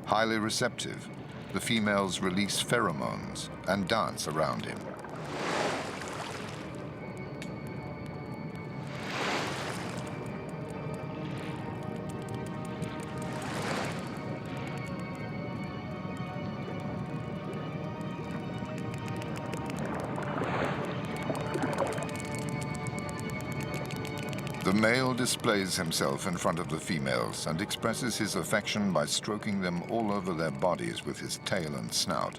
Highly receptive, the females release pheromones and dance around him. The male displays himself in front of the females and expresses his affection by stroking them all over their bodies with his tail and snout.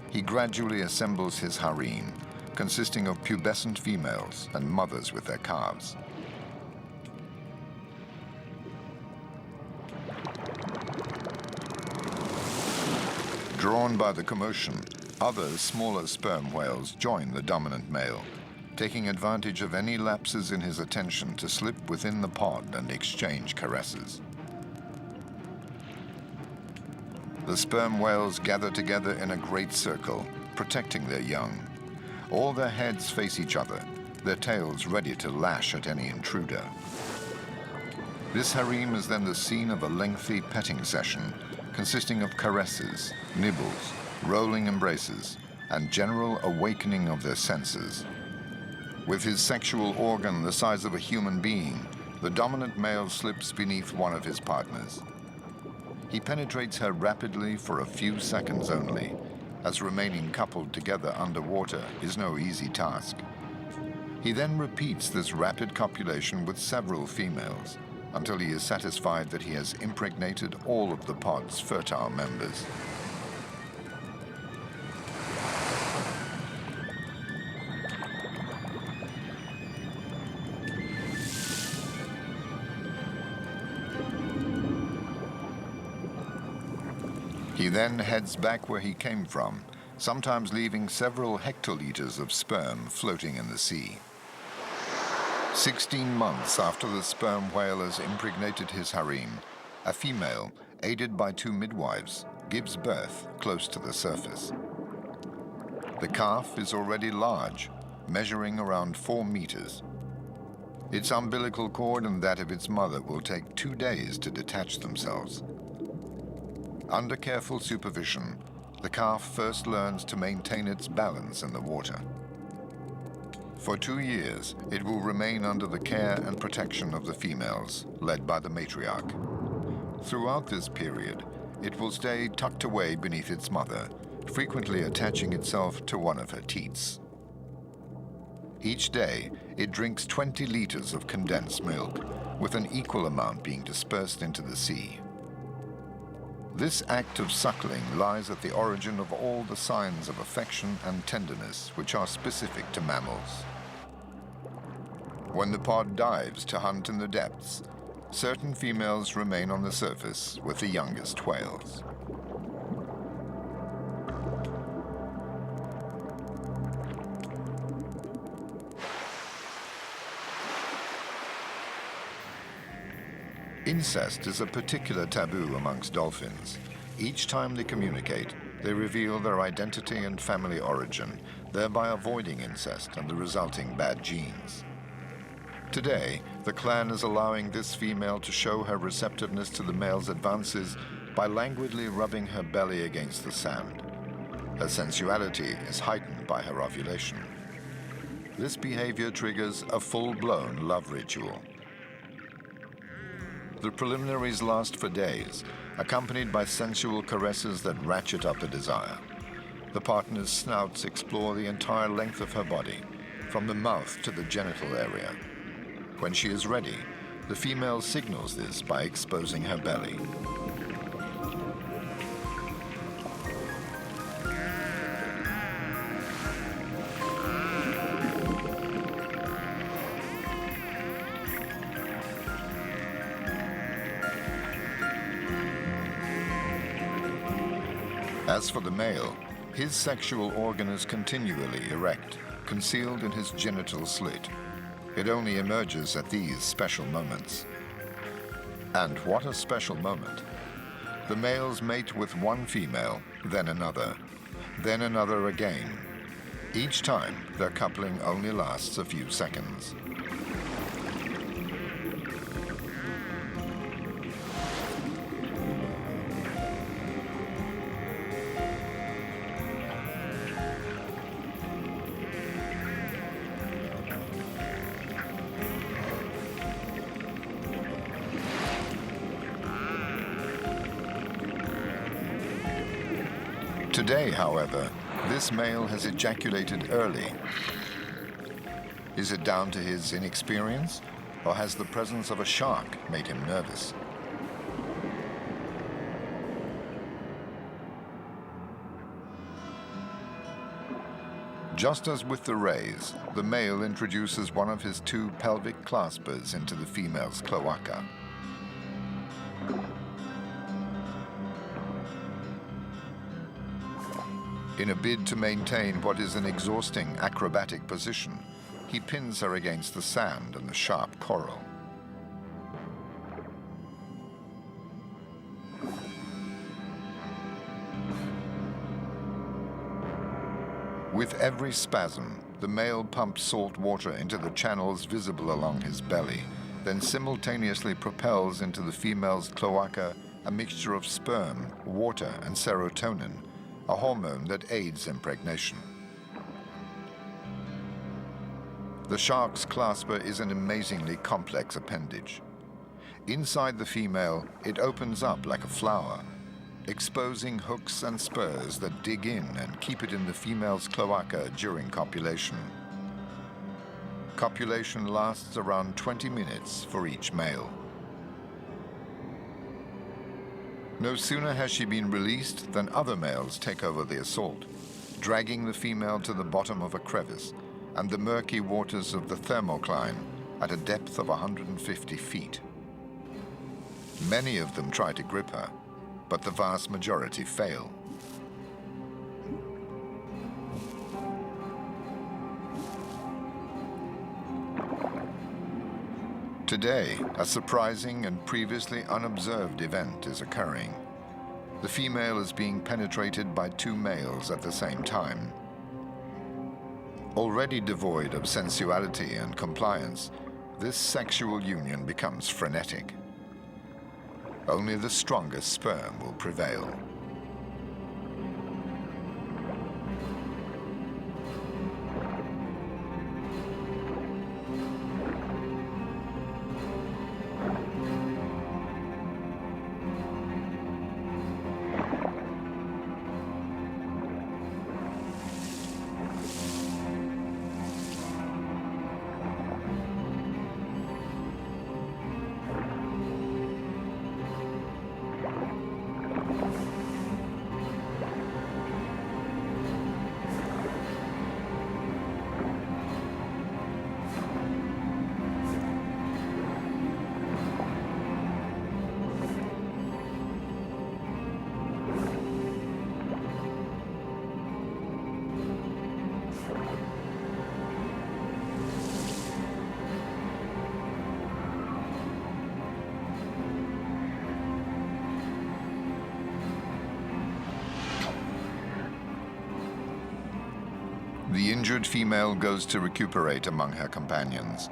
He gradually assembles his harem, consisting of pubescent females and mothers with their calves. Drawn by the commotion, other smaller sperm whales join the dominant male, taking advantage of any lapses in his attention to slip within the pod and exchange caresses. The sperm whales gather together in a great circle, protecting their young. All their heads face each other, their tails ready to lash at any intruder. This harem is then the scene of a lengthy petting session, consisting of caresses, nibbles, rolling embraces, and general awakening of their senses. With his sexual organ the size of a human being, the dominant male slips beneath one of his partners. He penetrates her rapidly for a few seconds only, as remaining coupled together underwater is no easy task. He then repeats this rapid copulation with several females, until he is satisfied that he has impregnated all of the pod's fertile members. He then heads back where he came from, sometimes leaving several hectoliters of sperm floating in the sea. 16 months after the sperm whale has impregnated his harem, a female, aided by 2 midwives, gives birth close to the surface. The calf is already large, measuring around 4 meters. Its umbilical cord and that of its mother will take 2 days to detach themselves. Under careful supervision, the calf first learns to maintain its balance in the water. For 2 years, it will remain under the care and protection of the females, led by the matriarch. Throughout this period, it will stay tucked away beneath its mother, frequently attaching itself to one of her teats. Each day, it drinks 20 liters of condensed milk, with an equal amount being dispersed into the sea. This act of suckling lies at the origin of all the signs of affection and tenderness which are specific to mammals. When the pod dives to hunt in the depths, certain females remain on the surface with the youngest whales. Incest is a particular taboo amongst dolphins. Each time they communicate, they reveal their identity and family origin, thereby avoiding incest and the resulting bad genes. Today, the clan is allowing this female to show her receptiveness to the male's advances by languidly rubbing her belly against the sand. Her sensuality is heightened by her ovulation. This behavior triggers a full-blown love ritual. The preliminaries last for days, accompanied by sensual caresses that ratchet up the desire. The partner's snouts explore the entire length of her body, from the mouth to the genital area. When she is ready, the female signals this by exposing her belly. As for the male, his sexual organ is continually erect, concealed in his genital slit. It only emerges at these special moments. And what a special moment. The males mate with one female, then another again. Each time, their coupling only lasts a few seconds. Today, however, this male has ejaculated early. Is it down to his inexperience, or has the presence of a shark made him nervous? Just as with the rays, the male introduces one of his two pelvic claspers into the female's cloaca. In a bid to maintain what is an exhausting acrobatic position, he pins her against the sand and the sharp coral. With every spasm, the male pumps salt water into the channels visible along his belly, then simultaneously propels into the female's cloaca a mixture of sperm, water, and serotonin, a hormone that aids impregnation. The shark's clasper is an amazingly complex appendage. Inside the female, it opens up like a flower, exposing hooks and spurs that dig in and keep it in the female's cloaca during copulation. Copulation lasts around 20 minutes for each male. No sooner has she been released than other males take over the assault, dragging the female to the bottom of a crevice and the murky waters of the thermocline at a depth of 150 feet. Many of them try to grip her, but the vast majority fail. Today, a surprising and previously unobserved event is occurring. The female is being penetrated by two males at the same time. Already devoid of sensuality and compliance, this sexual union becomes frenetic. Only the strongest sperm will prevail. The injured female goes to recuperate among her companions,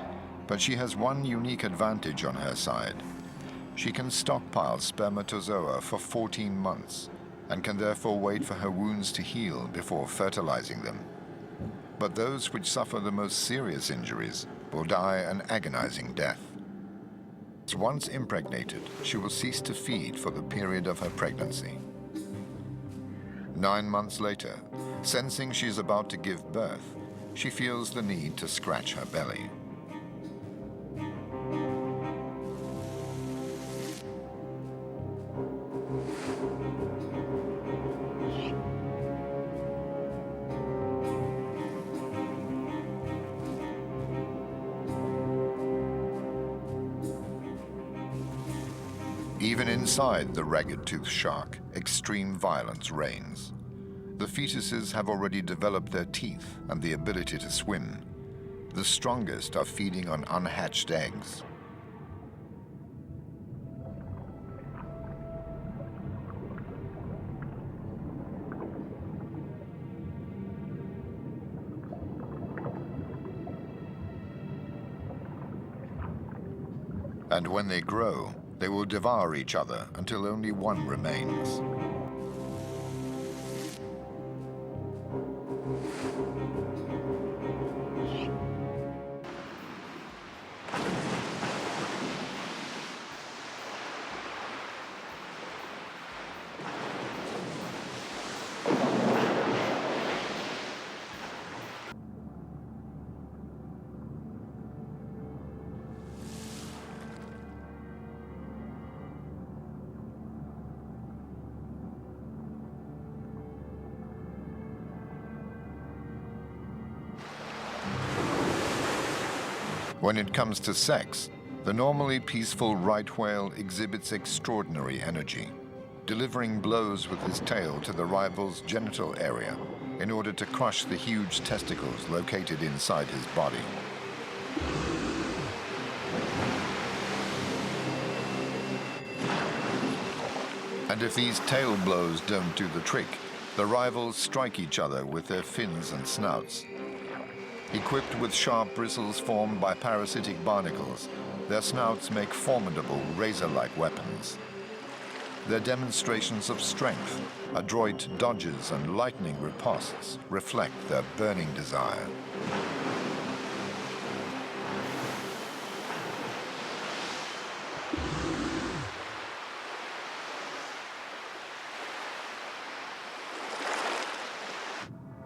but she has one unique advantage on her side. She can stockpile spermatozoa for 14 months and can therefore wait for her wounds to heal before fertilizing them. But those which suffer the most serious injuries will die an agonizing death. Once impregnated, she will cease to feed for the period of her pregnancy. 9 months later, sensing she's about to give birth, she feels the need to scratch her belly. Even inside the ragged-toothed shark, extreme violence reigns. The fetuses have already developed their teeth and the ability to swim. The strongest are feeding on unhatched eggs. And when they grow, they will devour each other until only one remains. When it comes to sex, the normally peaceful right whale exhibits extraordinary energy, delivering blows with his tail to the rival's genital area in order to crush the huge testicles located inside his body. And if these tail blows don't do the trick, the rivals strike each other with their fins and snouts. Equipped with sharp bristles formed by parasitic barnacles, their snouts make formidable razor-like weapons. Their demonstrations of strength, adroit dodges and lightning riposts reflect their burning desire.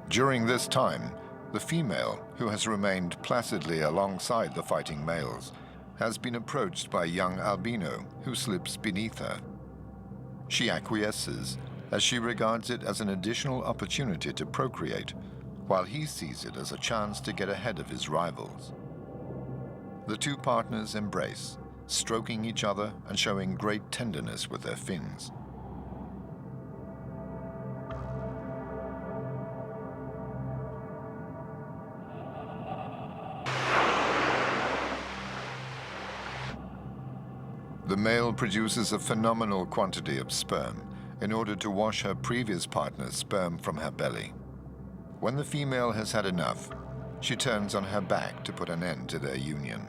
During this time, the female, who has remained placidly alongside the fighting males, has been approached by a young albino who slips beneath her. She acquiesces, as she regards it as an additional opportunity to procreate, while he sees it as a chance to get ahead of his rivals. The two partners embrace, stroking each other and showing great tenderness with their fins. The male produces a phenomenal quantity of sperm in order to wash her previous partner's sperm from her belly. When the female has had enough, she turns on her back to put an end to their union.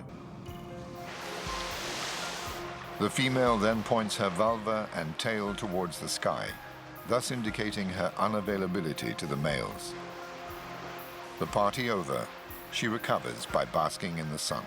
The female then points her vulva and tail towards the sky, thus indicating her unavailability to the males. The party over, she recovers by basking in the sun.